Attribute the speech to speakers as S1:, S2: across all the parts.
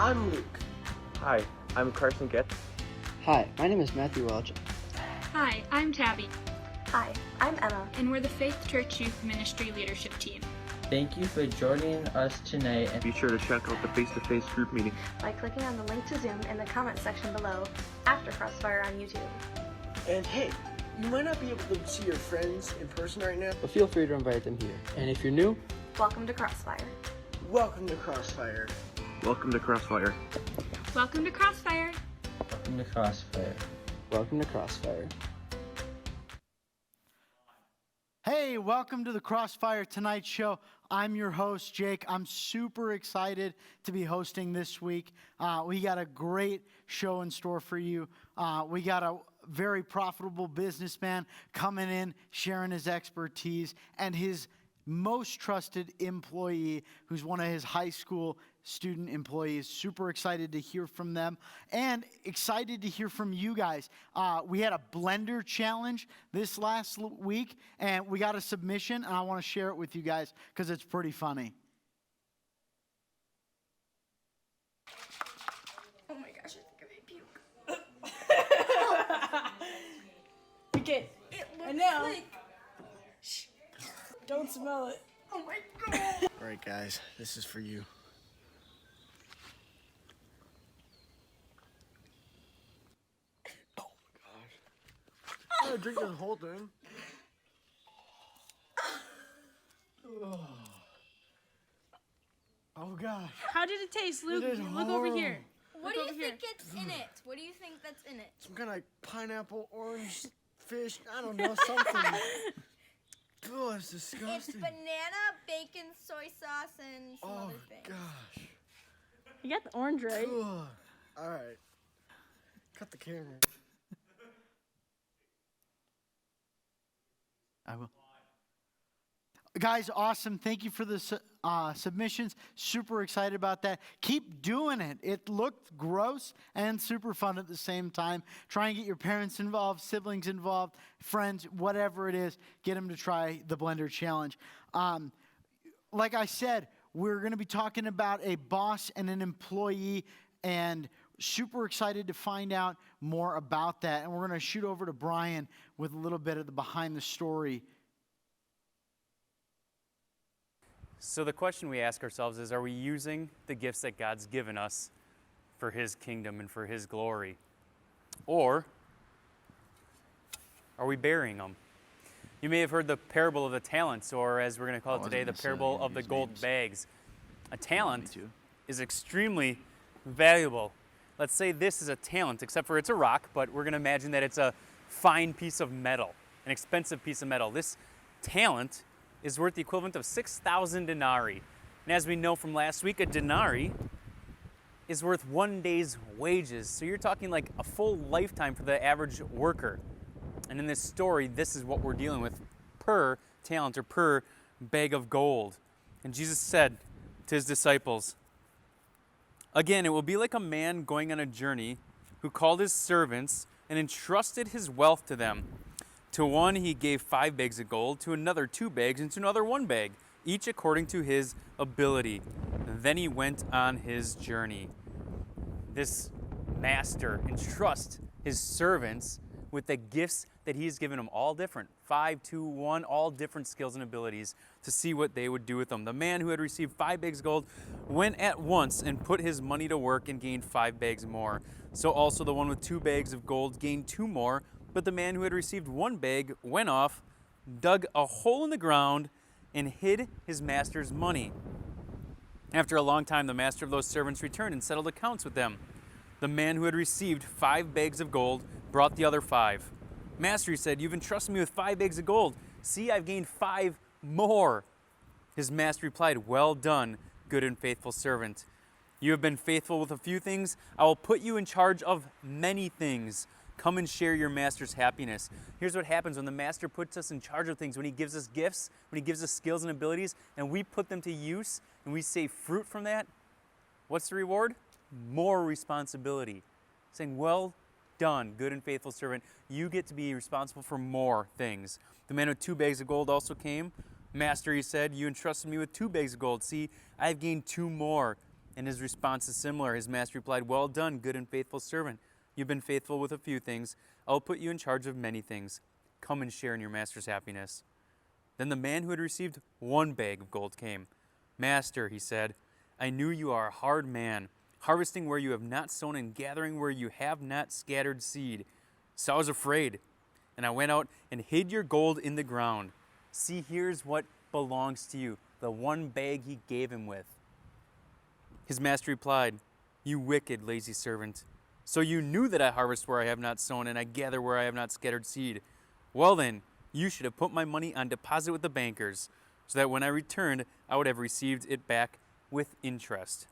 S1: I'm Luke.
S2: Hi, I'm Carson Getz.
S3: Hi, my name is Matthew Welch.
S4: Hi, I'm Tabby.
S5: Hi, I'm Emma.
S4: And we're the Faith Church Youth Ministry Leadership Team.
S6: Thank you for joining us tonight.
S2: And be sure to check out the face-to-face group meeting
S5: by clicking on the link to Zoom in the comment section below after Crossfire on YouTube.
S1: And hey, you might not be able to see your friends in person right now,
S3: but feel free to invite them here. And if you're new,
S5: welcome to Crossfire.
S1: Welcome to Crossfire.
S2: Welcome to Crossfire.
S4: Welcome to Crossfire.
S6: Welcome to Crossfire.
S3: Welcome to Crossfire.
S7: Hey, welcome to the Crossfire Tonight Show. I'm your host, Jake. I'm super excited to be hosting this week. We got a great show in store for you. We got a very profitable businessman coming in, sharing his expertise, and his most trusted employee, who's one of his high school student employees. Super excited to hear from them and excited to hear from you guys. We had a blender challenge this last week, and we got a submission, and I want to share it with you guys because it's pretty funny.
S5: Oh my gosh, I think I may puke.
S8: Okay,
S5: It
S8: and now,
S5: like...
S8: don't smell it.
S5: Oh my god.
S1: All right, guys, this is for you. Oh my gosh. I gotta drink this whole thing.
S7: Oh, gosh.
S8: How did it taste, Luke?
S7: It is
S8: Look over here.
S9: What do you think it's in it? What do you think that's in it?
S1: Some kind of like pineapple, orange, fish, I don't know, something. Oh, it's disgusting.
S9: It's banana, bacon, soy sauce, and some other things.
S1: Gosh.
S8: You got the orange right.
S1: Ugh. All right. Cut the camera.
S7: I will. Guys, awesome. Thank you for the submissions. Super excited about that. Keep doing it. It looked gross and super fun at the same time. Try and get your parents involved, siblings involved, friends, whatever it is. Get them to try the Blender Challenge. Like I said, we're going to be talking about a boss and an employee, and super excited to find out more about that. And we're going to shoot over to Brian with a little bit of the behind the story.
S10: So the question we ask ourselves is, are we using the gifts that God's given us for His kingdom and for His glory? Or are we burying them? You may have heard the parable of the talents, or as we're going to call it today, the parable of the gold bags. A talent is extremely valuable. Let's say this is a talent, except for it's a rock, but we're going to imagine that it's a fine piece of metal, an expensive piece of metal. This talent is worth the equivalent of 6,000 denarii. And as we know from last week, a denarii is worth 1 day's wages. So you're talking like a full lifetime for the average worker. And in this story, this is what we're dealing with per talent or per bag of gold. And Jesus said to His disciples, again, it will be like a man going on a journey who called his servants and entrusted his wealth to them. To one he gave 5 bags of gold, to another 2 bags, and to another 1 bag, each according to his ability. Then he went on his journey. This master entrusts his servants with the gifts that he's given them, all different, 5, 2, 1, all different skills and abilities, to see what they would do with them. The man who had received 5 bags of gold went at once and put his money to work and gained 5 bags more. So also the one with 2 bags of gold gained 2 more. But the man who had received 1 bag went off, dug a hole in the ground, and hid his master's money. After a long time, the master of those servants returned and settled accounts with them. The man who had received 5 bags of gold brought the other 5. Master, he said, you've entrusted me with 5 bags of gold. See, I've gained 5 more. His master replied, well done, good and faithful servant. You have been faithful with a few things. I will put you in charge of many things. Come and share your master's happiness. Here's what happens when the master puts us in charge of things, when he gives us gifts, when he gives us skills and abilities, and we put them to use, and we see fruit from that. What's the reward? More responsibility. Saying, well done, good and faithful servant. You get to be responsible for more things. The man with 2 bags of gold also came. Master, he said, you entrusted me with 2 bags of gold. See, I've gained 2 more. And his response is similar. His master replied, "Well done, good and faithful servant. You've been faithful with a few things. I'll put you in charge of many things. Come and share in your master's happiness." Then the man who had received 1 bag of gold came. "Master," he said, "I knew you are a hard man, harvesting where you have not sown and gathering where you have not scattered seed. So I was afraid, and I went out and hid your gold in the ground. See, here's what belongs to you," the 1 bag he gave him with. His master replied, "You wicked, lazy servant. So you knew that I harvest where I have not sown and I gather where I have not scattered seed. Well then, you should have put my money on deposit with the bankers, so that when I returned, I would have received it back with interest.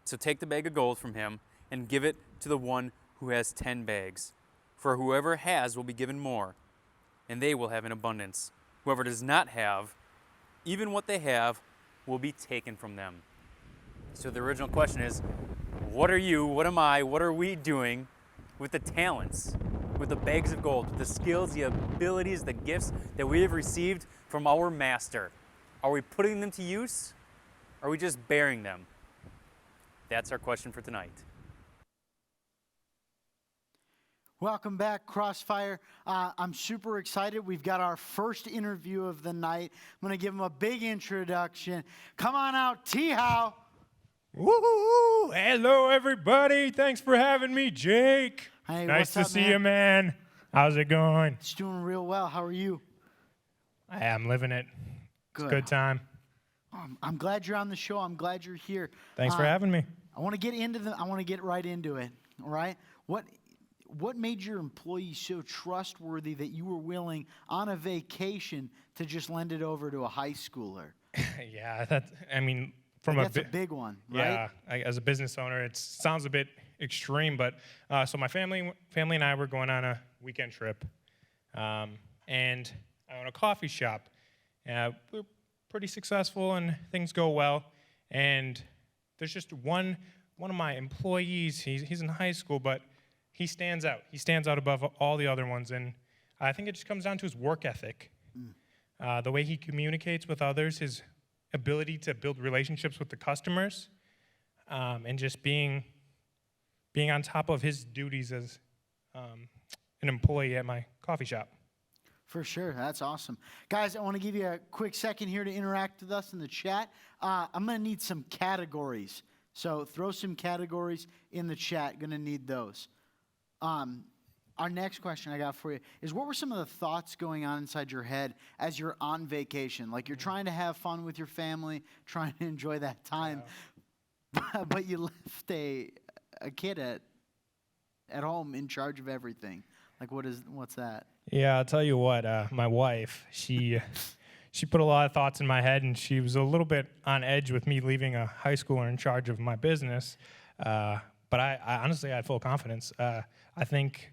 S10: So take the bag of gold from him and give it to the one who has 10 bags. For whoever has will be given more, and they will have in abundance. Whoever does not have, even what they have, will be taken from them." So the original question is, what are you, what am I, what are we doing with the talents, with the bags of gold, with the skills, the abilities, the gifts that we have received from our master? Are we putting them to use? Or are we just bearing them? That's our question for tonight.
S7: Welcome back, Crossfire. I'm super excited. We've got our first interview of the night. I'm going to give him a big introduction. Come on out, T-How.
S11: Woo! Hello, everybody. Thanks for having me, Jake.
S7: Hey,
S11: nice
S7: what's
S11: to
S7: up,
S11: see you, man. How's it going?
S7: It's doing real well. How are you?
S11: I am living it.
S7: Good.
S11: It's a good time.
S7: I'm glad you're on the show. I'm glad you're here.
S11: Thanks for having me.
S7: I want to get right into it. All right. What made your employees so trustworthy that you were willing on a vacation to just lend it over to a high schooler?
S11: Yeah, that's
S7: a big one, right?
S11: Yeah, as a business owner, it sounds a bit extreme, but so my family and I were going on a weekend trip, and I own a coffee shop. We're pretty successful and things go well, and there's just one of my employees. He's in high school, but he stands out. He stands out above all the other ones, and I think it just comes down to his work ethic, the way he communicates with others, his ability to build relationships with the customers, and just being on top of his duties as an employee at my coffee shop.
S7: For sure. That's awesome. Guys, I want to give you a quick second here to interact with us in the chat. I'm going to need some categories. So throw some categories in the chat. Going to need those. Our next question I got for you is, what were some of the thoughts going on inside your head as you're on vacation? Like, you're trying to have fun with your family, trying to enjoy that time, but you left a kid at home in charge of everything. Like, what's that?
S11: Yeah, I'll tell you what, my wife, she put a lot of thoughts in my head, and she was a little bit on edge with me leaving a high schooler in charge of my business. But I honestly had full confidence. I think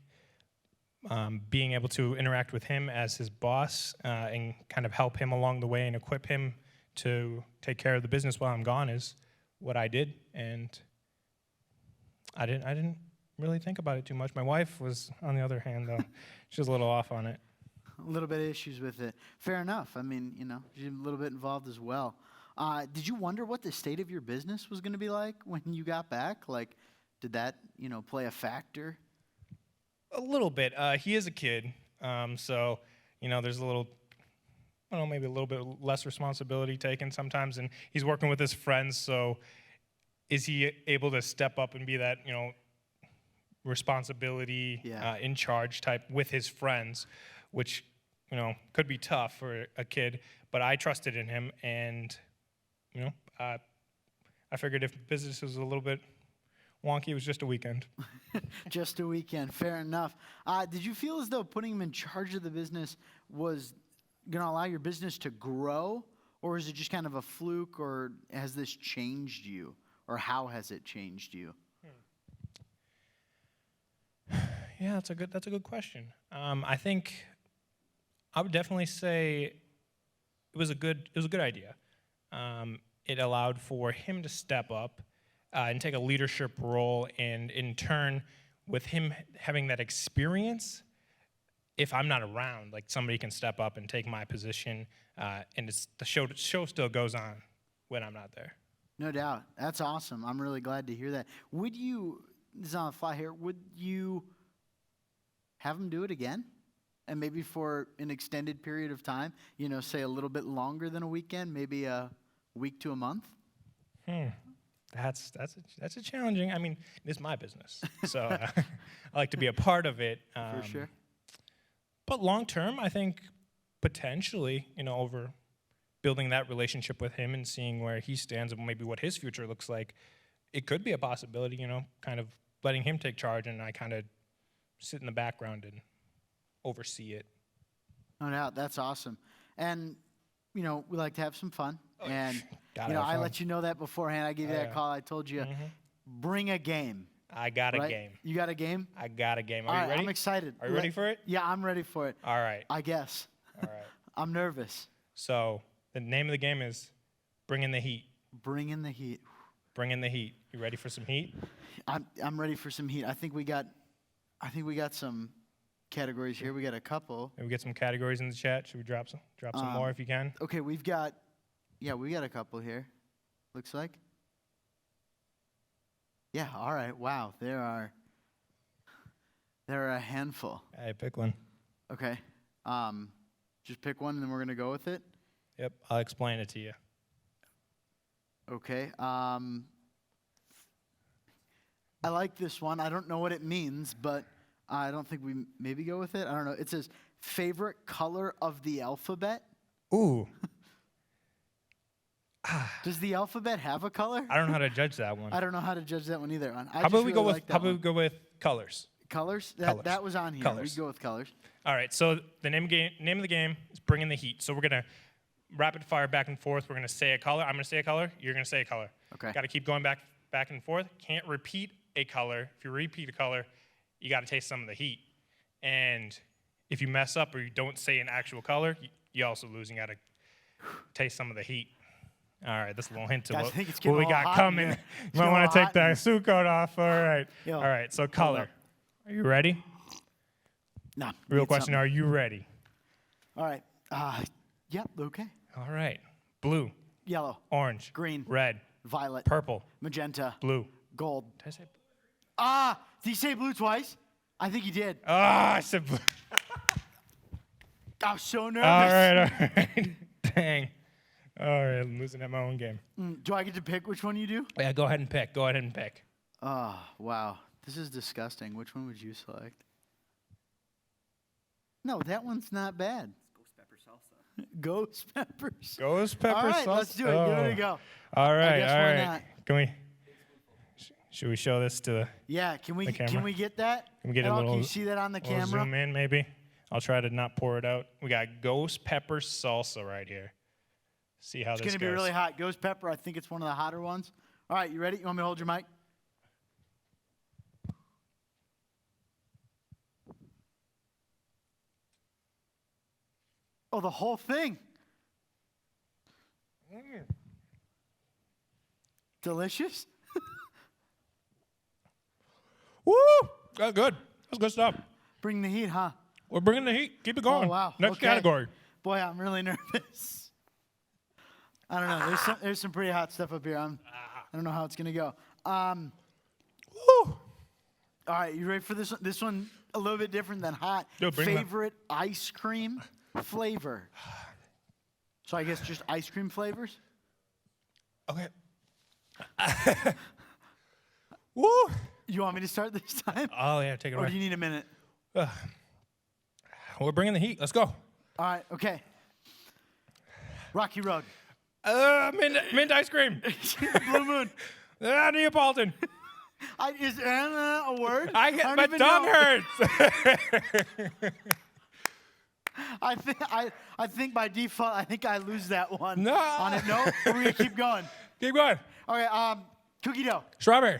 S11: being able to interact with him as his boss and kind of help him along the way and equip him to take care of the business while I'm gone is what I did. And I didn't really think about it too much. My wife was, on the other hand, though, she was a little off on it.
S7: A little bit of issues with it. Fair enough. I mean, she's a little bit involved as well. Did you wonder what the state of your business was going to be like when you got back? Like, did that, play a factor?
S11: A little bit. He is a kid, so, there's a little, maybe a little bit less responsibility taken sometimes, and he's working with his friends, so is he able to step up and be that, responsibility, in charge type with his friends, which, could be tough for a kid, but I trusted in him, and, I figured if business was a little bit wonky, it was just a weekend.
S7: Just a weekend, fair enough. Did you feel as though putting him in charge of the business was going to allow your business to grow, or is it just kind of a fluke, or has this changed you, or how has it changed you?
S11: Yeah, that's a good question. I think I would definitely say it was a good idea. It allowed for him to step up and take a leadership role, and in turn, with him having that experience, if I'm not around, like, somebody can step up and take my position, and the show still goes on when I'm not there.
S7: No doubt. That's awesome. I'm really glad to hear that. Would you, this is on the fly here, would you have him do it again? And maybe for an extended period of time, you know, say a little bit longer than a weekend, maybe a week to a month?
S11: That's a challenging. I mean, it's my business, so I like to be a part of it.
S7: For sure.
S11: But long term, I think potentially, you know, over building that relationship with him and seeing where he stands and maybe what his future looks like, it could be a possibility. You know, kind of letting him take charge and I kind of sit in the background and oversee it.
S7: No doubt. That's awesome. And you know, we like to have some fun. And,
S11: Gotta
S7: you know,
S11: have
S7: I
S11: fun.
S7: let you know that beforehand. I gave you that call. I told you, bring a game.
S11: I got a
S7: right?
S11: game.
S7: You got a game?
S11: I got a game.
S7: All
S11: Are
S7: right,
S11: you ready?
S7: I'm excited.
S11: Are you ready for it?
S7: Yeah, I'm ready for it.
S11: All right.
S7: I guess.
S11: All right.
S7: I'm nervous.
S11: So the name of the game is Bring in the Heat.
S7: Bring in the heat.
S11: Bring in the heat. You ready for some heat?
S7: I'm ready for some heat. I think we got some categories here. We got a couple.
S11: Maybe we get some categories in the chat. Should we drop some more if you can?
S7: Okay, we got a couple here. Looks like. Yeah, all right. Wow, there are a handful.
S11: Hey, pick one.
S7: Okay. Just pick one and then we're going to go with it.
S11: Yep, I'll explain it to you.
S7: Okay. I like this one. I don't know what it means, but I don't think we maybe go with it. I don't know. It says favorite color of the alphabet.
S11: Ooh.
S7: Does the alphabet have a color?
S11: I don't know how to judge that one.
S7: I don't know how to judge that one either.
S11: How about we go with colors?
S7: Colors?
S11: Colors.
S7: That was on here.
S11: Colors.
S7: We go with colors.
S11: All right. So the name of the game is Bring in the Heat. So we're gonna rapid fire back and forth. We're gonna say a color. I'm gonna say a color. You're gonna say a color.
S7: Okay.
S11: Got to keep going back and forth. Can't repeat a color. If you repeat a color, you got to taste some of the heat. And if you mess up or you don't say an actual color, you also lose. You got to taste some of the heat. All right, that's a little hint to
S7: Guys, I
S11: what
S7: think it's
S11: we
S7: getting
S11: got
S7: all hot
S11: coming.
S7: in
S11: You
S7: here.
S11: might want
S7: It's
S11: to
S7: getting
S11: take that suit coat off. All right.
S7: Yo,
S11: All right, so color. Are you ready?
S7: No.
S11: Real question, are you ready?
S7: All right. Yep, okay.
S11: All right. Blue,
S7: Yellow,
S11: orange,
S7: green,
S11: red,
S7: violet,
S11: purple,
S7: magenta,
S11: blue.
S7: gold.
S11: Did I say blue?
S7: Did you say blue twice? I think you did.
S11: I said blue.
S7: I was so nervous.
S11: All right. Dang. All right, I'm losing at my own game.
S7: Do I get to pick which one you do?
S11: Yeah, go ahead and pick.
S7: Oh, wow. This is disgusting. Which one would you select? No, that one's not bad. Ghost peppers.
S11: Ghost pepper
S7: All right,
S11: sauce?
S7: let's do it. There we go.
S11: All right,
S7: I guess
S11: all
S7: why
S11: right.
S7: not?
S11: Can we? Should we show this to the?
S7: Yeah, can we
S11: the camera?
S7: can we get that?
S11: Can we get
S7: At
S11: a
S7: all?
S11: little?
S7: Can you see that on the
S11: little
S7: camera?
S11: Zoom in, maybe. I'll try to not pour it out. We got ghost pepper salsa right here. See how
S7: It's
S11: this
S7: going
S11: goes.
S7: to be really hot. Ghost pepper, I think it's one of the hotter ones. All right, you ready? You want me to hold your mic? Oh, the whole thing. Delicious?
S11: Woo! That's good. That's good stuff.
S7: Bring the heat, huh?
S11: We're bringing the heat. Keep it going.
S7: Oh, wow.
S11: Next
S7: Okay.
S11: category.
S7: Boy, I'm really nervous. I don't know. There's some pretty hot stuff up here. I don't know how it's going to go.
S11: Woo!
S7: All right, you ready for this one? This one a little bit different than hot.
S11: Yo, bring that.
S7: Favorite ice cream flavor. So I guess just ice cream flavors?
S11: Okay. Woo!
S7: You want me to start this time?
S11: Oh yeah, take it
S7: Or
S11: away.
S7: do you need a minute?
S11: We're bringing the heat. Let's go.
S7: All right, okay. Rocky Road.
S11: Mint ice cream.
S7: Blue Moon.
S11: Neapolitan.
S7: Is a word?
S11: My
S7: don't even
S11: tongue
S7: know.
S11: hurts.
S7: I think by default, I think I lose that one.
S11: No.
S7: On it, no? We're going to keep going.
S11: Keep going.
S7: Okay, cookie dough.
S11: Strawberry.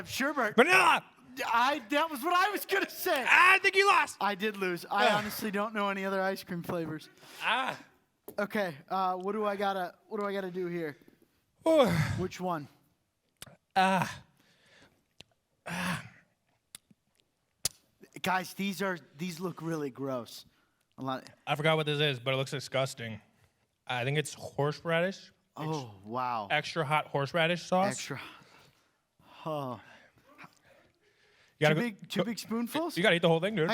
S7: Sherbert.
S11: Vanilla.
S7: That was what I was going to say.
S11: I think you lost.
S7: I did lose. I honestly don't know any other ice cream flavors. Okay, what do I gotta do here? Which one? Guys, these look really gross.
S11: I forgot what this is, but it looks disgusting. I think it's horseradish
S7: Oh, wow.
S11: Extra hot horseradish sauce.
S7: Extra. Oh.
S11: You
S7: Two
S11: gotta
S7: big, big spoonfuls?
S11: You gotta eat the whole thing, dude.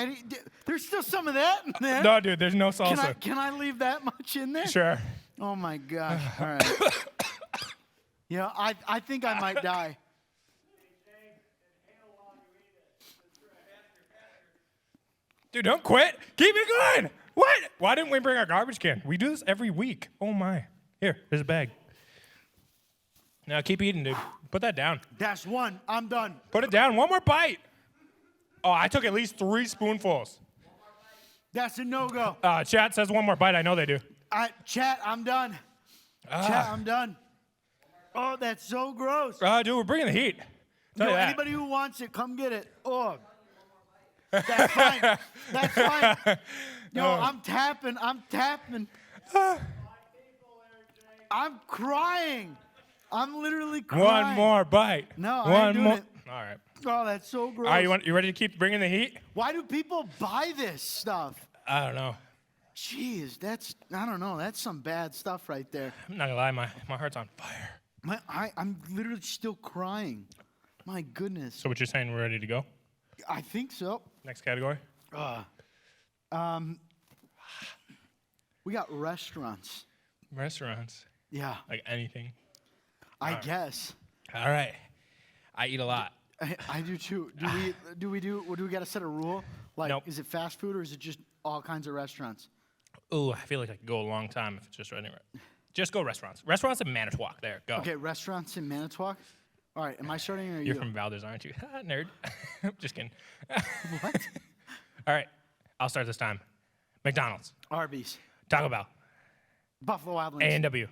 S7: There's still some of that in there.
S11: No, dude, there's no salsa.
S7: Can I leave that much in there?
S11: Sure.
S7: Oh my gosh. All right. Yeah, I think I might die.
S11: Dude, don't quit. Keep it going. What? Why didn't we bring our garbage can? We do this every week. Oh my. Here, there's a bag. Now keep eating, dude. Put that down.
S7: That's one. I'm done.
S11: Put it down. One more bite. Oh, I took at least 3 spoonfuls.
S7: That's a no-go.
S11: Chat says one more bite. I know they do.
S7: Chat, I'm done. Chat, I'm done. Oh, that's so gross.
S11: Dude, we're bringing the heat. Tell you that.
S7: Anybody who wants it, come get it. Oh. That's fine. That's fine. I'm tapping. I'm crying. I'm literally crying.
S11: One more bite.
S7: No, I ain't doing it.
S11: All right.
S7: Oh, that's so gross.
S11: All right, you ready to keep bringing the heat?
S7: Why do people buy this stuff?
S11: I don't know.
S7: Jeez, I don't know. That's some bad stuff right there.
S11: I'm not gonna lie, my heart's on fire.
S7: I'm literally still crying. My goodness.
S11: So what you're saying, we're ready to go?
S7: I think so.
S11: Next category?
S7: We got restaurants.
S11: Restaurants.
S7: Yeah.
S11: Like anything.
S7: I guess.
S11: All right. I eat a lot.
S7: I do too. Do we got to set a rule? Like,
S11: Nope.
S7: Is it fast food or is it just all kinds of restaurants?
S11: Ooh, I feel like I could go a long time if it's just right. Just go restaurants. Restaurants in Manitowoc. There, go.
S7: Okay, restaurants in Manitowoc. All right, am I starting or are you?
S11: You're from Valdez, aren't you? Nerd. Just kidding.
S7: What?
S11: All right, I'll start this time. McDonald's.
S7: Arby's.
S11: Taco Bell.
S7: Buffalo Wild Wings.
S11: A&W.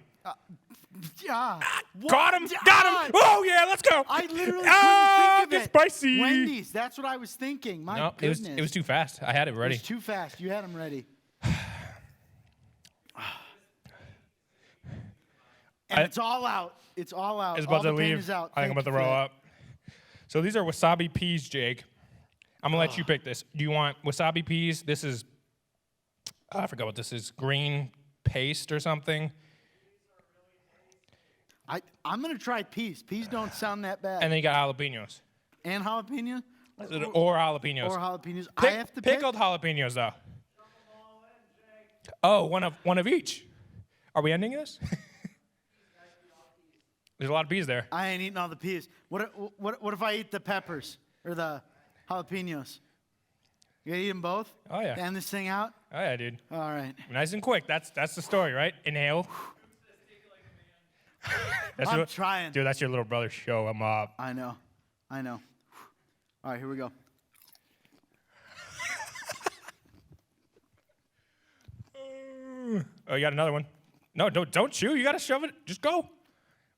S7: Yeah.
S11: Got him! Got him! Oh, yeah, let's go!
S7: I literally couldn't think of it.
S11: Spicy!
S7: Wendy's. That's what I was thinking. My
S11: No,
S7: goodness.
S11: it was too fast. I had it ready.
S7: It was too fast. You had them ready. And it's all out. It's all out.
S11: It's about
S7: all
S11: to
S7: the pain
S11: leave.
S7: is out.
S11: I think I'm
S7: Thank
S11: about to
S7: you for
S11: roll
S7: that.
S11: up. So these are wasabi peas, Jake. I'm gonna let you pick this. Do you want wasabi peas? This is, I forgot what this is. Green paste or something.
S7: I'm gonna try peas. Peas don't sound that bad.
S11: And then you got jalapenos.
S7: And jalapeno?
S11: Or jalapenos.
S7: Or jalapenos. I have to pick.
S11: Pickled jalapenos though. Oh, one of each. Are we ending this? There's a lot of peas there.
S7: I ain't eating all the peas. What if I eat the peppers or the jalapenos? You gotta eat them both?
S11: Oh yeah.
S7: To end this thing out?
S11: Oh yeah, dude.
S7: All right.
S11: Nice and quick. That's the story, right? Inhale.
S7: I'm trying.
S11: Dude, that's your little brother's show. I'm up.
S7: I know. All right, here we go.
S11: Oh, you got another one. No, don't chew. You gotta shove it. Just go.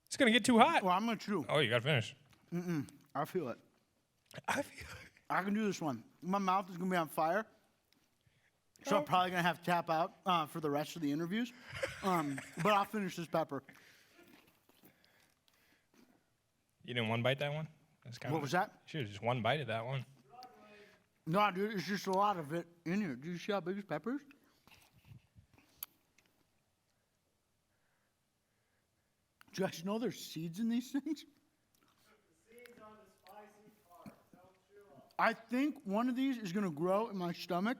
S11: It's gonna get too hot.
S7: Well, I'm gonna chew.
S11: Oh, you gotta finish.
S7: I feel it. I can do this one. My mouth is gonna be on fire. So I'm probably gonna have to tap out for the rest of the interviews. But I'll finish this pepper.
S11: You didn't one bite that one? That's
S7: What was that?
S11: Should have just one bite of that one.
S7: No, dude, it's just a lot of it in here. Do you see how big this pepper is? Do you guys know there's seeds in these things? I think one of these is gonna grow in my stomach,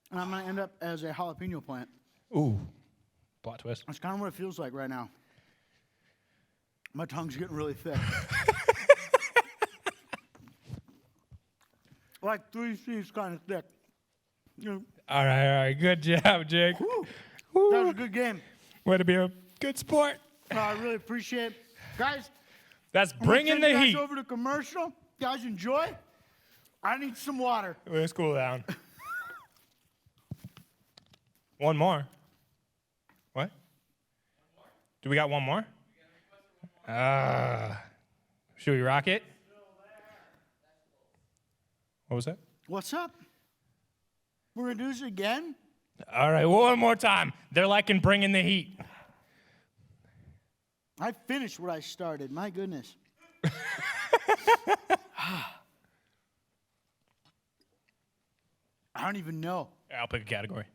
S7: and I'm gonna end up as a jalapeno plant.
S11: Ooh. Plot twist.
S7: That's kind of what it feels like right now. My tongue's getting really thick. Like 3 seeds kind of thick.
S11: All right. Good job, Jake.
S7: That was a good game.
S11: Way to be a good sport.
S7: I really appreciate it. Guys,
S11: That's
S7: I'm gonna
S11: bringing
S7: take
S11: the
S7: you
S11: heat.
S7: guys over to commercial. Guys, enjoy. I need some water.
S11: Let's cool down. One more. What? Do we got one more? Should we rock it? What was that?
S7: What's up? We're going to do this again?
S11: All right, one more time. They're liking bringing the heat.
S7: I finished what I started. My goodness. I don't even know.
S11: I'll pick a category.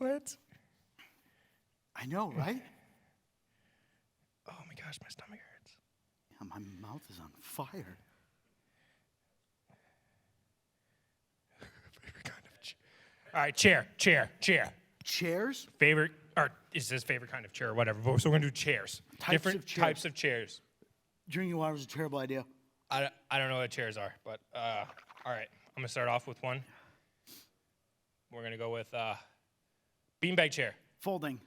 S11: What?
S7: I know, right?
S11: Oh my gosh, my stomach hurts.
S7: Yeah, my mouth is on fire.
S11: Favorite kind of All right, chair.
S7: Chairs?
S11: Favorite, or is this favorite kind of chair or whatever? So we're gonna do chairs.
S7: Types
S11: Different
S7: of chairs.
S11: types of chairs.
S7: Drinking water is a terrible idea.
S11: I don't know what chairs are, but all right. I'm gonna start off with one. We're gonna go with beanbag chair,
S7: Folding.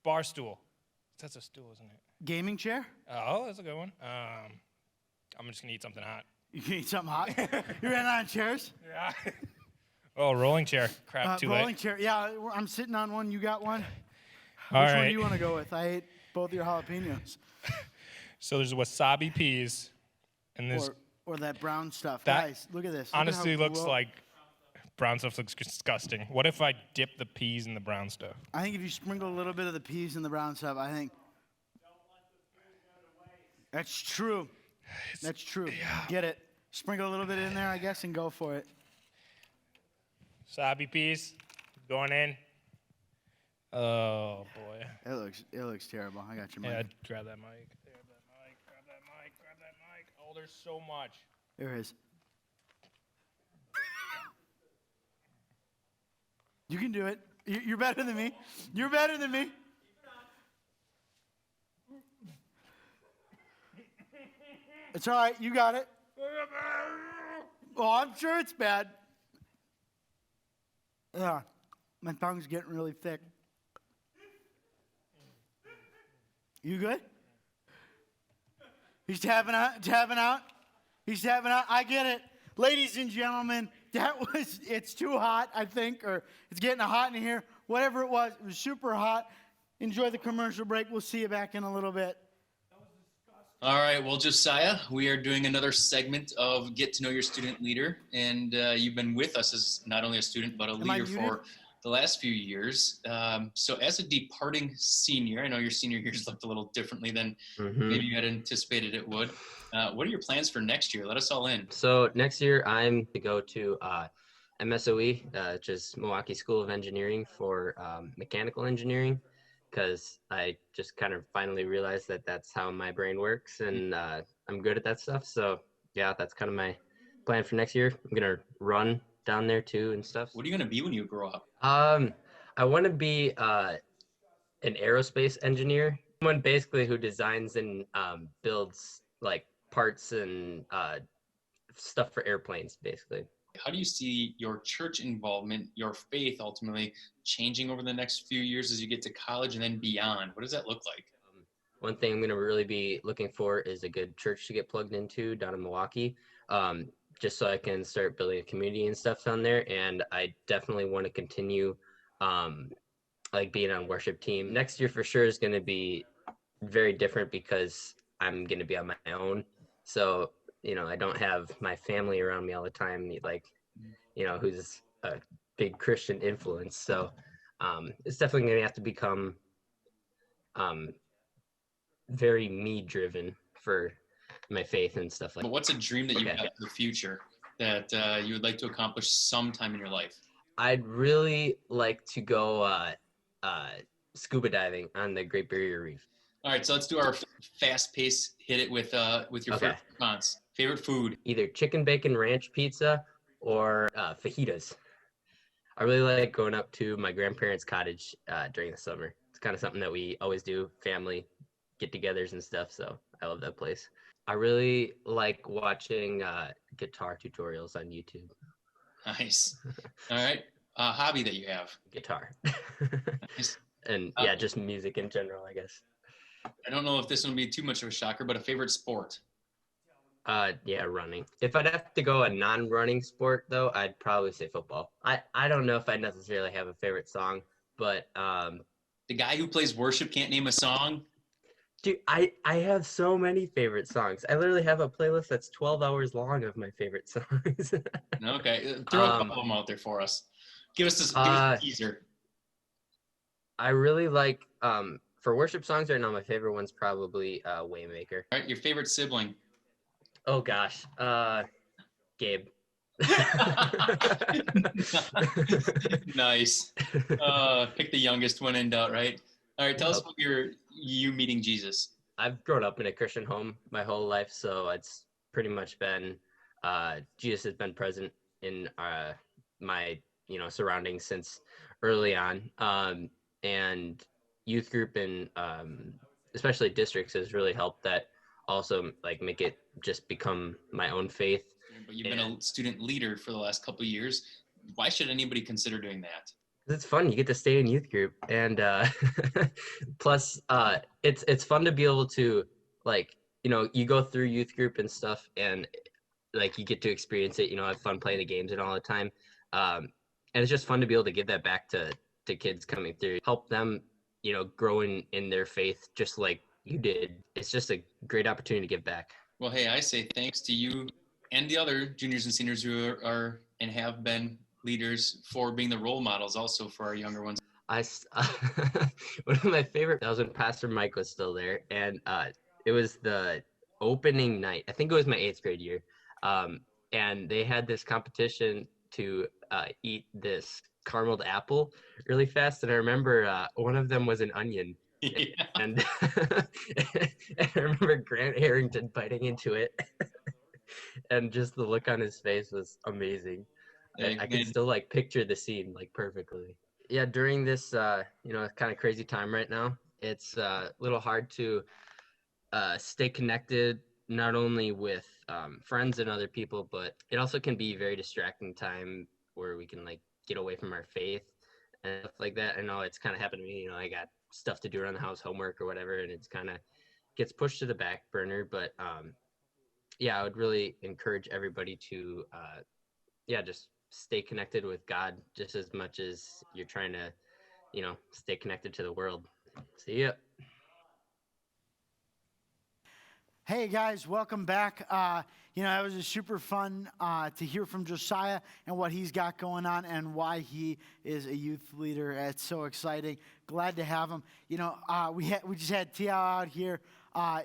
S11: bar stool. That's a stool, isn't it?
S7: Gaming chair?
S11: Oh, that's a good one. I'm just gonna eat something hot.
S7: You can eat something hot? You ran out of chairs?
S11: Yeah. Oh, rolling chair. Crap, too
S7: rolling
S11: late.
S7: chair. Yeah, I'm sitting on one. You got one?
S11: All
S7: Which
S11: right.
S7: one do you want to go with? I ate both your jalapenos.
S11: So there's wasabi peas, and there's
S7: Or that brown stuff.
S11: That
S7: Guys, look at this. Look at
S11: honestly
S7: how
S11: looks
S7: gro-
S11: like brown stuff looks disgusting. What if I dip the peas in the brown stuff?
S7: I think if you sprinkle a little bit of the peas in the brown stuff, I think. That's true. That's true.
S11: Yeah.
S7: Get it. Sprinkle a little bit in there, I guess, and go for it.
S11: Wasabi peas going in. Oh boy.
S7: It looks terrible. I got your mic.
S11: Yeah, grab that mic. Grab that mic. Oh, there's so much.
S7: There it is. You can do it. You're better than me. You're better than me. It's all right. You got it. Oh, I'm sure it's bad. Yeah, my tongue's getting really thick. You good? He's tapping out. He's tapping out. I get it. Ladies and gentlemen, it's too hot, I think, or it's getting hot in here. Whatever it was super hot. Enjoy the commercial break. We'll see you back in a little bit.
S12: All right, well, Josiah, we are doing another segment of Get to Know Your Student Leader, and you've been with us as not only a student, but a leader for the last few years. So as a departing senior, I know your senior years looked a little differently than maybe you had anticipated it would. What are your plans for next year? Let us all in.
S13: So next year, I'm to go to MSOE, which is Milwaukee School of Engineering for mechanical engineering, because I just kind of finally realized that that's how my brain works, and I'm good at that stuff. So yeah, that's kind of my plan for next year. I'm gonna run down there too and stuff.
S12: What are you gonna be when you grow up?
S13: I want to be an aerospace engineer, someone basically who designs and builds like parts and stuff for airplanes, basically.
S12: How do you see your church involvement, your faith ultimately changing over the next few years as you get to college and then beyond? What does that look like?
S13: One thing I'm going to really be looking for is a good church to get plugged into down in Milwaukee, just so I can start building a community and stuff down there. And I definitely want to continue like being on worship team. Next year for sure is going to be very different because I'm going to be on my own. So you know, I don't have my family around me all the time, like, you know, who's a big Christian influence. So it's definitely going to have to become very me driven for my faith and stuff like that.
S12: But what's a dream that you've got for the future that you would like to accomplish sometime in your life?
S13: I'd really like to go scuba diving on the Great Barrier Reef.
S12: All right, so let's do our fast pace. Hit it with your first response. Favorite food?
S13: Either chicken bacon ranch pizza or fajitas. I really like going up to my grandparents' cottage during the summer. It's kind of something that we always do, family get-togethers and stuff. So I love that place. I really like watching guitar tutorials on YouTube.
S12: Nice. All right, hobby that you have?
S13: Guitar.
S12: Nice.
S13: And yeah, just music in general, I guess.
S12: I don't know if this would be too much of a shocker, but a favorite sport?
S13: Yeah, running. If I'd have to go a non-running sport, though, I'd probably say football. I don't know if I necessarily have a favorite song, but
S12: the guy who plays worship can't name a song?
S13: Dude, I have so many favorite songs. I literally have a playlist that's 12 hours long of my favorite songs.
S12: Okay, throw a couple of them out there for us. Give us a teaser.
S13: I really like, for worship songs right now, my favorite one's probably Waymaker.
S12: All right, your favorite sibling?
S13: Oh gosh, Gabe.
S12: Nice. Pick the youngest when in doubt, right? All right, tell us about you meeting Jesus.
S13: I've grown up in a Christian home my whole life, so it's pretty much been Jesus has been present in my surroundings since early on, and youth group and especially districts has really helped that also like make it just become my own faith.
S12: But you've been a student leader for the last couple of years. Why should anybody consider doing that?
S13: It's fun. You get to stay in youth group, and plus, it's fun to be able to you go through youth group and stuff, and like you get to experience it. Have fun playing the games and all the time, and it's just fun to be able to give that back to kids coming through, help them, grow in their faith, just like you did. It's just a great opportunity to give back.
S12: Well, hey, I say thanks to you and the other juniors and seniors who are and have been leaders for being the role models also for our younger ones.
S13: One of my favorite, that was when Pastor Mike was still there, and it was the opening night. I think it was my 8th grade year, and they had this competition to eat this carameled apple really fast, and I remember one of them was an onion. Yeah. And I remember Grant Harrington biting into it, and just the look on his face was amazing. I can still like picture the scene like perfectly. Yeah, during this kind of crazy time right now, it's a little hard to stay connected not only with friends and other people, but it also can be a very distracting time where we can like get away from our faith and stuff like that. I know it's kind of happened to me. I got stuff to do around the house, homework or whatever, and it's kind of gets pushed to the back burner. But yeah, I would really encourage everybody to just stay connected with God just as much as you're trying to, stay connected to the world. See ya.
S7: Hey guys, welcome back. It was a super fun to hear from Josiah and what he's got going on and why he is a youth leader. It's so exciting. Glad to have him. We just had Tia out here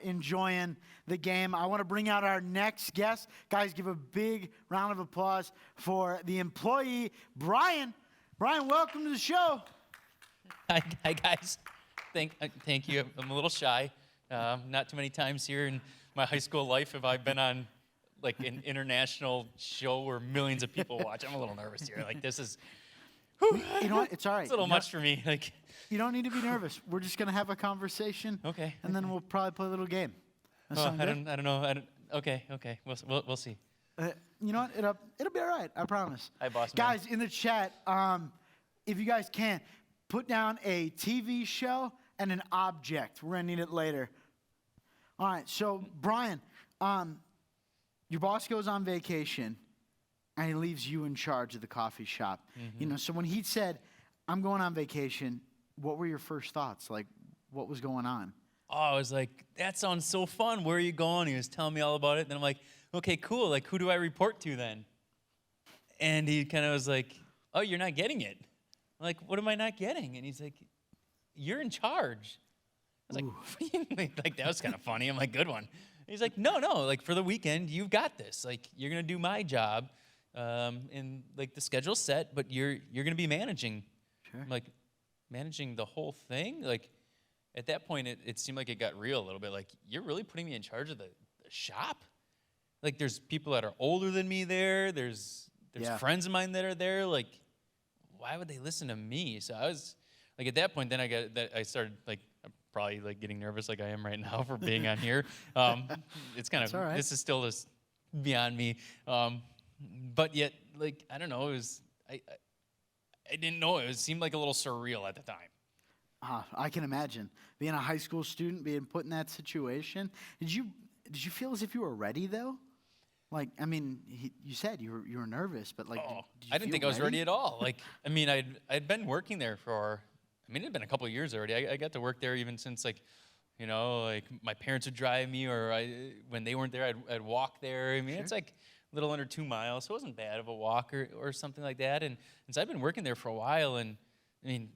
S7: enjoying the game. I want to bring out our next guest. Guys, give a big round of applause for the employee, Brian. Brian, welcome to the show.
S14: Hi guys. Thank you. I'm a little shy. Not too many times here in my high school life have I been on like an international show where millions of people watch. I'm a little nervous here. Like this is, whew,
S7: you know what? It's all right.
S14: It's a little much for me. Like
S7: you don't need to be nervous. We're just gonna have a conversation.
S14: Okay.
S7: And then we'll probably play a little game.
S14: I don't know. Okay. We'll see.
S7: You know what? It'll be all right. I promise.
S14: Hi, boss man.
S7: Guys in the chat, if you guys can put down a TV show and an object. We're gonna need it later. All right, so Brian, your boss goes on vacation and he leaves you in charge of the coffee shop.
S14: Mm-hmm.
S7: So when he said, I'm going on vacation, what were your first thoughts? Like, what was going on?
S14: Oh, I was like, that sounds so fun. Where are you going? He was telling me all about it. Then I'm like, okay, cool. Like, who do I report to then? And he kind of was like, oh, you're not getting it. I'm like, what am I not getting? And he's like, you're in charge. I was like, like that was kind of funny. I'm like, good one. And he's like, no, like for the weekend, you've got this. Like you're gonna do my job, and like the schedule's set, but you're gonna be managing.
S7: Sure.
S14: I'm like, managing the whole thing. Like at that point, it seemed like it got real a little bit. Like you're really putting me in charge of the shop. Like there's people that are older than me there. There's friends of mine that are there. Like why would they listen to me? So I was. Like at that point, then I started like probably like getting nervous like I am right now for being on here. It's kind of
S7: right.
S14: This is still just beyond me, but yet like I don't know. It was I didn't know it seemed like a little surreal at the time.
S7: I can imagine being a high school student being put in that situation. Did you feel as if you were ready though? Like, I mean, you said you were nervous, but like,
S14: I didn't think I was ready at all. Like, I mean, I'd been working there for. I mean, it had been a couple of years already. I got to work there even since, like, like my parents would drive me, or when they weren't there, I'd walk there. I mean, It's like a little under 2 miles, so it wasn't bad of a walk or something like that. And so I've been working there for a while, and I mean,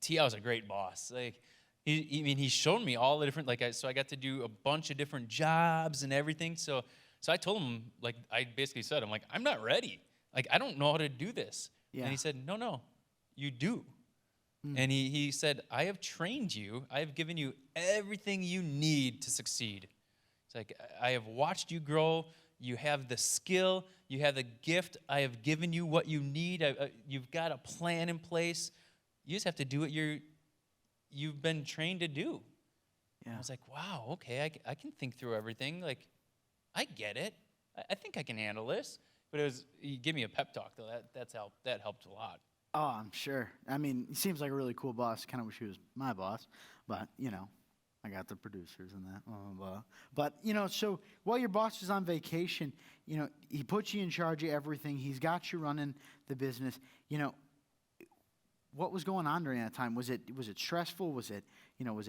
S14: T.I. was a great boss. Like, he showed me all the different, so I got to do a bunch of different jobs and everything. So I told him, like, I basically said, I'm like, I'm not ready. Like, I don't know how to do this.
S7: Yeah.
S14: And he said, no, you do. And he said, I have trained you. I have given you everything you need to succeed. It's like, I have watched you grow. You have the skill. You have the gift. I have given you what you need. You've got a plan in place. You just have to do what you've been trained to do. Yeah. I was like, wow, okay, I can think through everything. Like, I get it. I think I can handle this. But he gave me a pep talk, though. That helped a lot.
S7: Oh, I'm sure. I mean, he seems like a really cool boss. Kind of wish he was my boss. But, I got the producers and that, blah, blah, blah. But, so while your boss is on vacation, he puts you in charge of everything. He's got you running the business. What was going on during that time? Was it stressful? Was it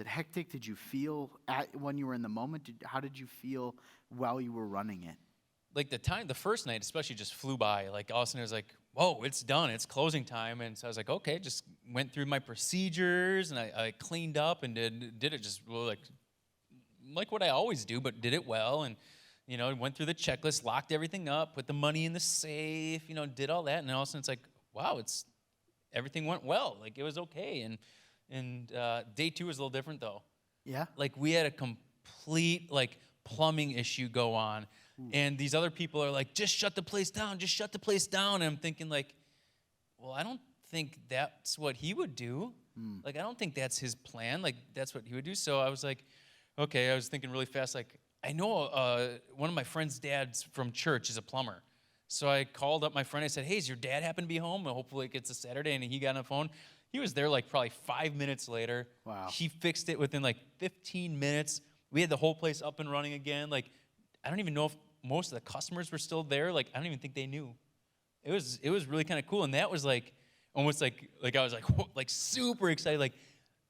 S7: hectic? Did you feel when you were in the moment? How did you feel while you were running it?
S14: Like the first night especially just flew by. Like all of a sudden it was like, whoa, it's done. It's closing time. And so I was like, okay, just went through my procedures and I cleaned up and did it just really like what I always do, but did it well. And, went through the checklist, locked everything up, put the money in the safe, did all that. And then all of a sudden it's like, wow, everything went well. Like it was okay. And day 2 was a little different though.
S7: Yeah.
S14: Like we had a complete plumbing issue go on. And these other people are like, just shut the place down, just shut the place down. And I'm thinking well, I don't think that's what he would do. I don't think that's his plan. Like, that's what he would do. So I was like, okay, I was thinking really fast. Like, I know one of my friend's dads from church is a plumber. So I called up my friend. I said, hey, does your dad happen to be home? And hopefully it's a Saturday. And he got on the phone. He was there probably 5 minutes later.
S7: Wow.
S14: He fixed it within 15 minutes. We had the whole place up and running again. I don't even know if most of the customers were still there. I don't even think they knew. It was really kind of cool. And that was almost like I was super excited.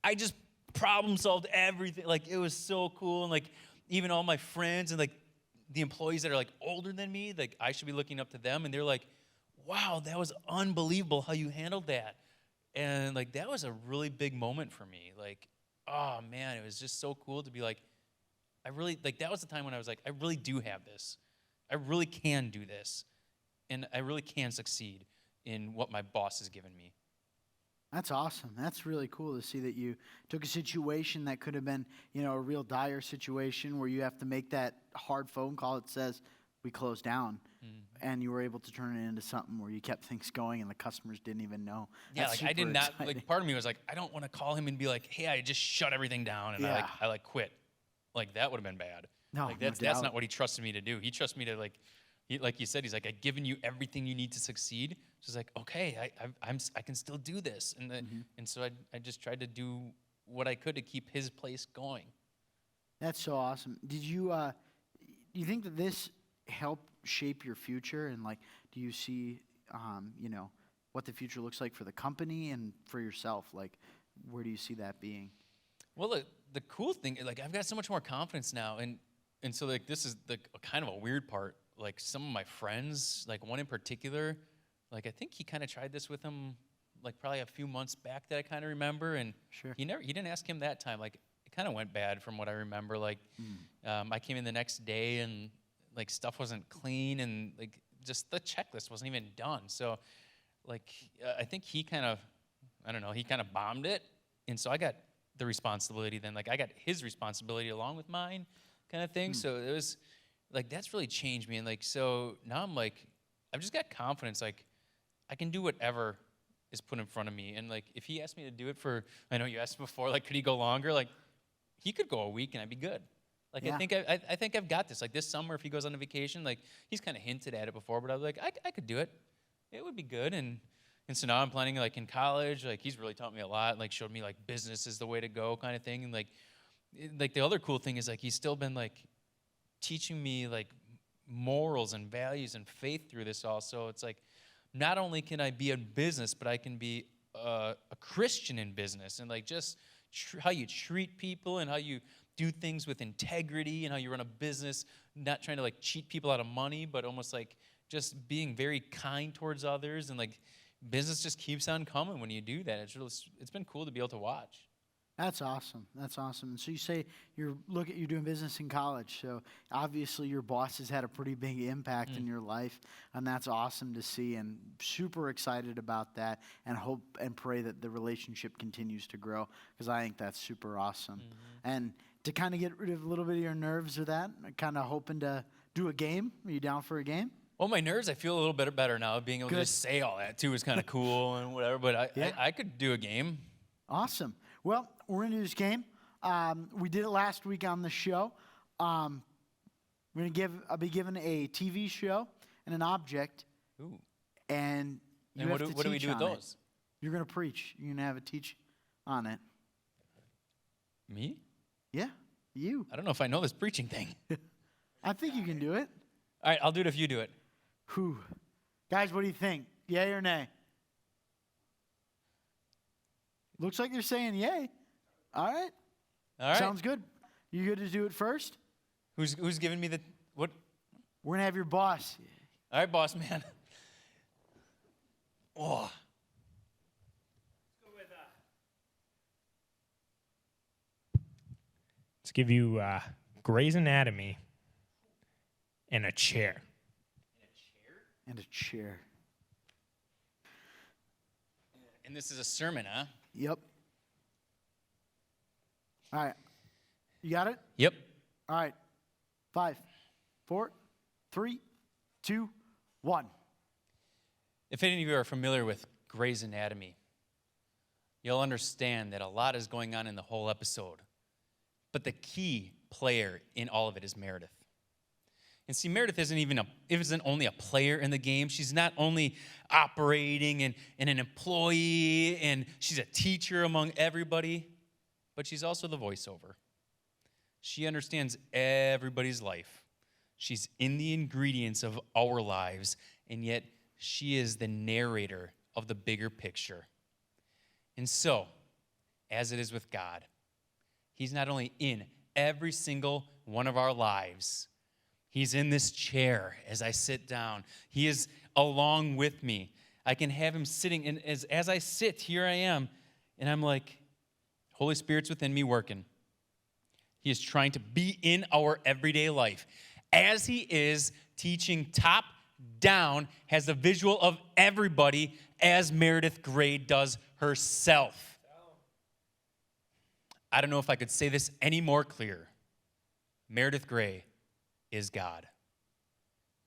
S14: I just problem solved everything. It was so cool. And even all my friends and the employees that are older than me, I should be looking up to them. And they're like, wow, that was unbelievable how you handled that. And that was a really big moment for me. Oh man, it was just so cool to be I really, that was the time when I was I really do have this. I really can do this. And I really can succeed in what my boss has given me.
S7: That's awesome. That's really cool to see that you took a situation that could have been, a real dire situation where you have to make that hard phone call that says, we closed down. And you were able to turn it into something where you kept things going and the customers didn't even know.
S14: Yeah,
S7: That's
S14: I did
S7: super
S14: not,
S7: exciting.
S14: part of me was I don't want to call him and be hey, I just shut everything down and I quit. That would have been bad.
S7: No,
S14: that's
S7: doubt.
S14: not what he trusted me to do. He trusted me to like you said, he's I've given you everything you need to succeed. So it's okay, I can still do this. And so I just tried to do what I could to keep his place going.
S7: That's so awesome. Did you, do you think that this helped shape your future? And do you see, what the future looks like for the company and for yourself? Where do you see that being?
S14: Well, the cool thing, I've got so much more confidence now. And so this is kind of a weird part. Some of my friends, one in particular, I think he kind of tried this with him probably a few months back that I kind of remember. And
S7: sure.
S14: He didn't ask him that time. It kind of went bad from what I remember. I came in the next day and stuff wasn't clean and just the checklist wasn't even done. So I think he kind of, I don't know, he kind of bombed it. And so I got the responsibility then. I got his responsibility along with mine kind of thing. So it was that's really changed me. And so now I'm I've just got confidence. I can do whatever is put in front of me. And if he asked me to do it for, I know you asked before, could he go longer? He could go a week and I'd be good.
S7: Yeah.
S14: I think I've got this. This summer, if he goes on a vacation, he's kind of hinted at it before, but I was I could do it. It would be good. And so now I'm planning in college. He's really taught me a lot. Showed me business is the way to go kind of thing. And the other cool thing is he's still been teaching me morals and values and faith through this also. It's not only can I be in business, but I can be a Christian in business and just how you treat people and how you do things with integrity and how you run a business, not trying to cheat people out of money, but almost just being very kind towards others. And business just keeps on coming when you do that. It's been cool to be able to watch.
S7: That's awesome. That's awesome. And so you say you're doing business in college. So obviously your boss has had a pretty big impact in your life, and that's awesome to see. And super excited about that, and hope and pray that the relationship continues to grow, because I think that's super awesome. And to kind of get rid of a little bit of your nerves with that, kind of hoping to do a game. Are you down for a game?
S14: Well, my nerves, I feel a little bit better now. Being able to just say all that too is kind of cool and whatever. But I could do a game.
S7: Awesome. Well, we're going to do this game. We did it last week on the show. I'll be given a TV show and an object.
S14: Ooh.
S7: And you
S14: what
S7: have to
S14: do we
S7: teach
S14: do with
S7: on it.
S14: those?
S7: You're going to preach. You're going to have a teach on it.
S14: Me?
S7: Yeah, you.
S14: I don't know if I know this preaching thing.
S7: I think you can do it.
S14: All right, I'll do it if you do it.
S7: Whew. Guys, what do you think? Yay or nay? Looks like you're saying yay. All right.
S14: All right.
S7: Sounds good. You good to do it first?
S14: Who's giving me the what?
S7: We're gonna have your boss.
S14: All right, boss man. Oh.
S11: Let's give you Grey's Anatomy and a chair.
S7: And a chair.
S14: And this is a sermon, huh?
S7: Yep. All right. You got it?
S14: Yep.
S7: All right. 5, 4, 3, 2, 1.
S14: If any of you are familiar with Grey's Anatomy, you'll understand that a lot is going on in the whole episode. But the key player in all of it is Meredith. And see, Meredith isn't only a player in the game. She's not only operating and an employee, and she's a teacher among everybody, but she's also the voiceover. She understands everybody's life. She's in the ingredients of our lives, and yet she is the narrator of the bigger picture. And so, as it is with God, He's not only in every single one of our lives, He's in this chair as I sit down. He is along with me. I can have Him sitting, and as I sit, here I am, and I'm like, Holy Spirit's within me working. He is trying to be in our everyday life. As He is teaching top down, has the visual of everybody, as Meredith Grey does herself. I don't know if I could say this any more clear. Meredith Grey is God.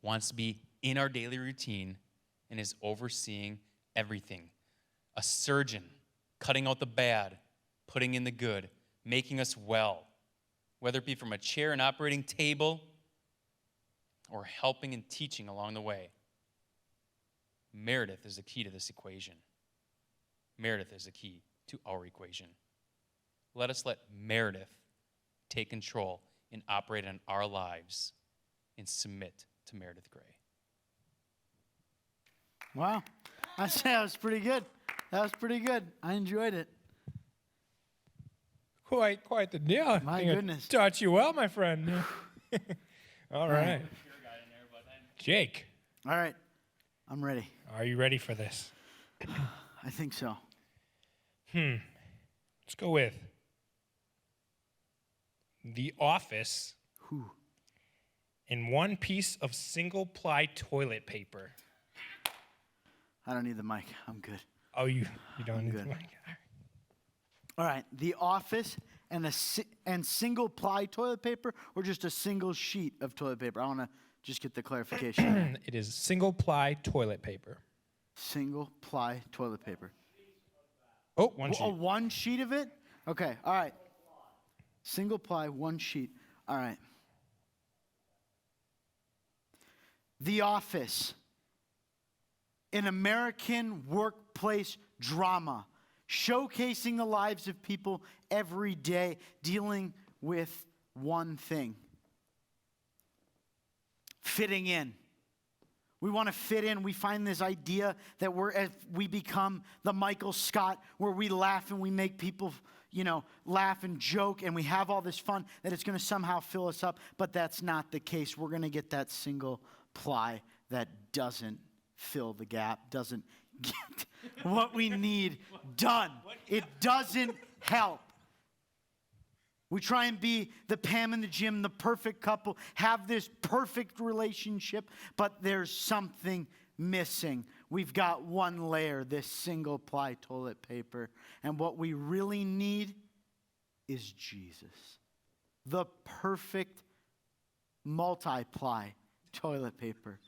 S14: Wants to be in our daily routine and is overseeing everything. A surgeon, cutting out the bad, putting in the good, making us well, whether it be from a chair and operating table or helping and teaching along the way. Meredith is the key to this equation. Meredith is the key to our equation. Let us let Meredith take control and operate in our lives and submit to Meredith Grey.
S7: Wow. I say that was pretty good. That was pretty good. I enjoyed it.
S11: Quite the deal.
S7: My
S11: I
S7: goodness.
S11: Taught you well, my friend. All right. Jake.
S7: All right. I'm ready.
S11: Are you ready for this?
S7: I think so.
S11: Let's go with The Office in one piece of single-ply toilet paper.
S7: I don't need the mic. I'm good.
S11: Oh, you don't need
S7: good.
S11: the mic?
S7: All right. The Office and single-ply toilet paper, or just a single sheet of toilet paper? I want to just get the clarification.
S11: It is single-ply toilet paper.
S7: Single-ply toilet paper.
S11: Oh, one sheet.
S7: One sheet of it? Okay. All right. Single-ply, one sheet. All right. The Office, an American workplace drama, showcasing the lives of people every day, dealing with one thing: fitting in. We want to fit in. We find this idea that we become the Michael Scott, where we laugh and we make people, laugh and joke, and we have all this fun, that it's going to somehow fill us up. But that's not the case. We're going to get that single ply that doesn't fill the gap, doesn't get what we need done. It doesn't help. We try and be the Pam and the Jim, the perfect couple, have this perfect relationship, but there's something missing. We've got one layer, this single ply toilet paper, and what we really need is Jesus. The perfect multi-ply toilet paper.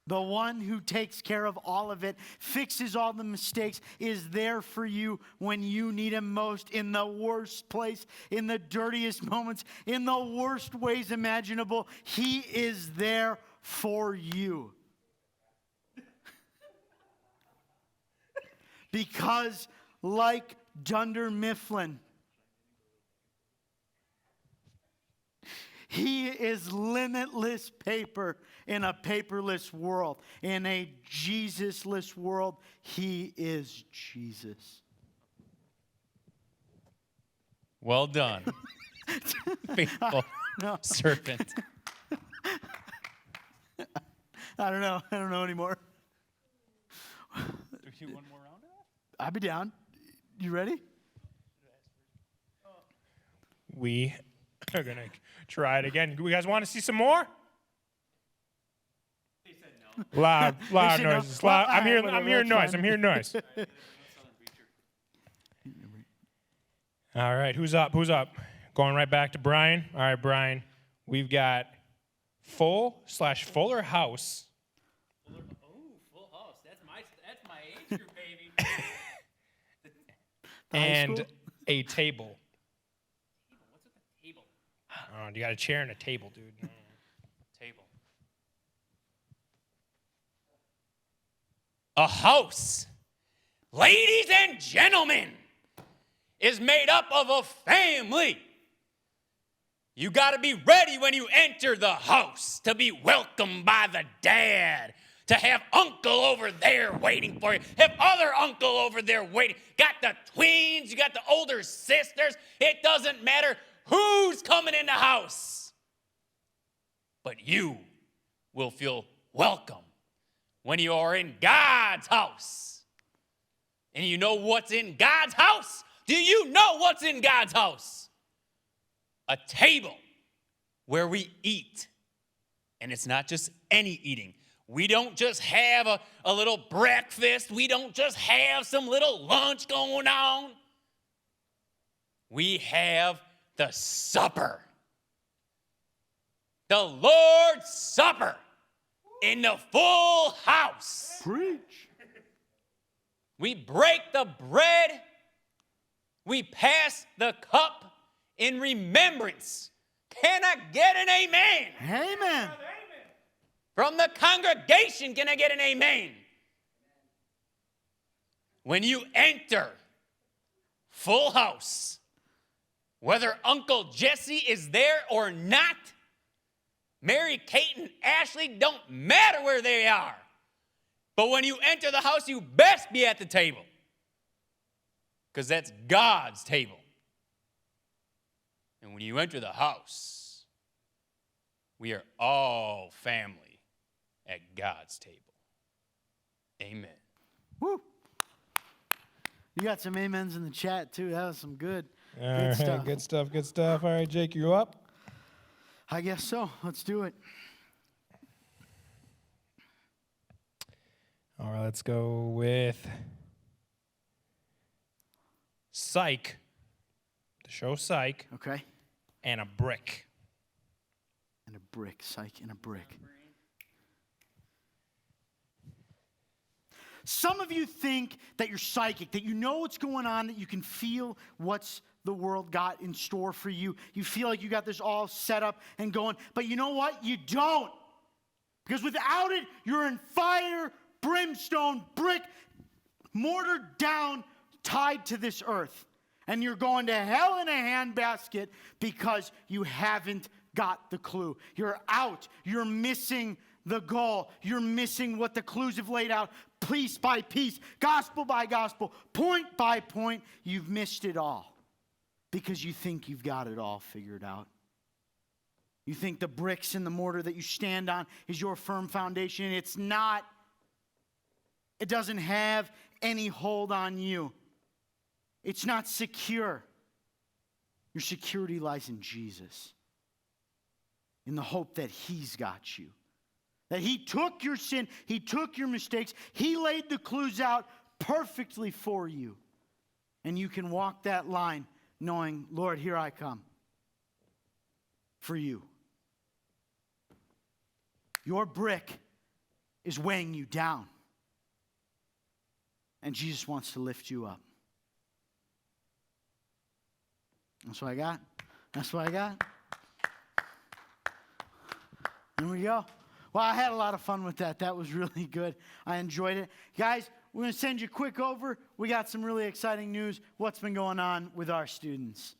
S7: The one who takes care of all of it, fixes all the mistakes, is there for you when you need him most, in the worst place, in the dirtiest moments, in the worst ways imaginable. He is there for you. Because like Dunder Mifflin, he is limitless paper in a paperless world. In a Jesus-less world, he is Jesus.
S14: Well done, faithful servant.
S7: I don't know. I don't know anymore.
S14: Do you one more round of that?
S7: I'll be down. You ready?
S11: We are going to try it again. Do you guys want to see some more?
S10: They said no.
S11: Loud
S7: said no.
S11: noises.
S7: Well,
S11: Loud.
S7: all
S11: I'm
S7: right,
S11: hearing
S7: whatever,
S11: noise.
S7: that's
S11: I'm hearing noise. All right, who's up? Going right back to Brian. All right, Brian. We've got full/fuller house.
S10: Full house. That's my age group, baby.
S11: And a table.
S10: What's with the table?
S11: Oh, you got a chair and a table, dude.
S10: Table.
S14: A house, ladies and gentlemen, is made up of a family. You got to be ready when you enter the house to be welcomed by the dad, to have uncle over there waiting for you, have other uncle over there waiting. Got the twins, you got the older sisters. It doesn't matter who's coming in the house. But you will feel welcome when you are in God's house. And you know what's in God's house? Do you know what's in God's house? A table where we eat. And it's not just any eating. We don't just have a little breakfast. We don't just have some little lunch going on. We have the supper. The Lord's Supper in the full house.
S7: Preach.
S14: We break the bread. We pass the cup in remembrance. Can I get an amen?
S7: Amen.
S14: From the congregation, can I get an amen? When you enter full house, whether Uncle Jesse is there or not, Mary, Kate, and Ashley don't matter where they are. But when you enter the house, you best be at the table. Because that's God's table. And when you enter the house, we are all family at God's table. Amen.
S7: Woo. You got some amens in the chat, too. That was some good
S11: All right,
S7: stuff.
S11: good stuff. All right, Jake, you up?
S7: I guess so. Let's do it.
S11: All right, let's go with Psych. The show Psych.
S7: Okay.
S11: And a brick.
S7: And a brick. Psych and a brick. Some of you think that you're psychic, that you know what's going on, that you can feel what's the world got in store for you. You feel like you got this all set up and going. But you know what? You don't. Because without it, you're in fire, brimstone, brick, mortar down, tied to this earth. And you're going to hell in a handbasket because you haven't got the clue. You're out. You're missing the goal. You're missing what the clues have laid out. Piece by piece, gospel by gospel, point by point. You've missed it all because you think you've got it all figured out. You think the bricks and the mortar that you stand on is your firm foundation. It's not. It doesn't have any hold on you. It's not secure. Your security lies in Jesus, in the hope that He's got you. That He took your sin, He took your mistakes, He laid the clues out perfectly for you. And you can walk that line knowing, Lord, here I come for you. Your brick is weighing you down. And Jesus wants to lift you up. That's what I got. That's what I got. There we go. Well, I had a lot of fun with that. That was really good. I enjoyed it. Guys, we're going to send you quick over. We got some really exciting news. What's been going on with our students?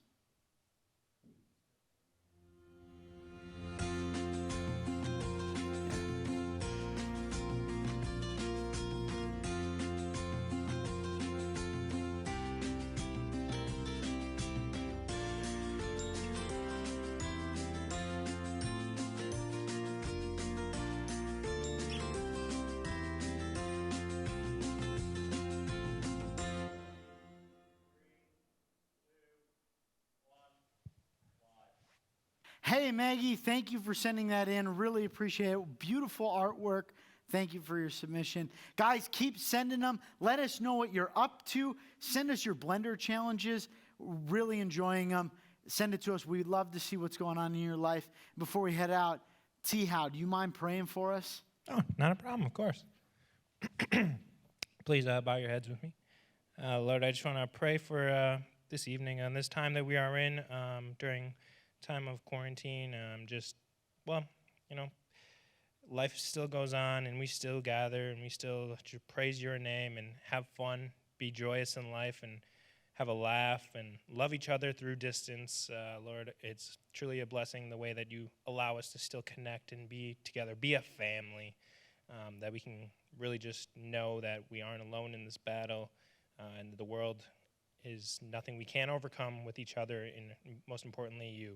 S7: Hey, Maggie, thank you for sending that in. Really appreciate it. Beautiful artwork. Thank you for your submission. Guys, keep sending them. Let us know what you're up to. Send us your Blender challenges. Really enjoying them. Send it to us. We'd love to see what's going on in your life. Before we head out, T-How, do you mind praying for us?
S11: Oh, not a problem, of course. Please bow your heads with me. Lord, I just want to pray for this evening and this time that we are in during time of quarantine. Life still goes on, and we still gather, and we still praise your name and have fun, be joyous in life, and have a laugh, and love each other through distance. Lord, it's truly a blessing the way that you allow us to still connect and be together, be a family, that we can really just know that we aren't alone in this battle, and the world is nothing we can't overcome with each other, and most importantly, you.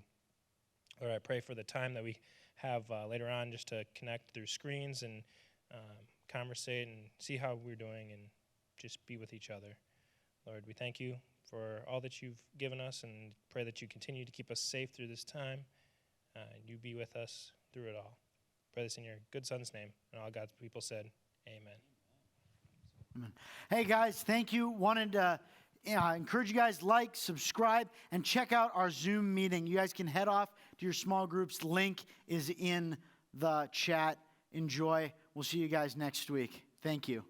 S11: Lord, I pray for the time that we have later on just to connect through screens and conversate and see how we're doing and just be with each other. Lord, we thank you for all that you've given us and pray that you continue to keep us safe through this time. And you be with us through it all. Pray this in your good Son's name. And all God's people said, amen.
S7: Amen. Hey, guys, thank you. Wanted to encourage you guys, like, subscribe, and check out our Zoom meeting. You guys can head off to your small groups. Link is in the chat. Enjoy. We'll see you guys next week. Thank you.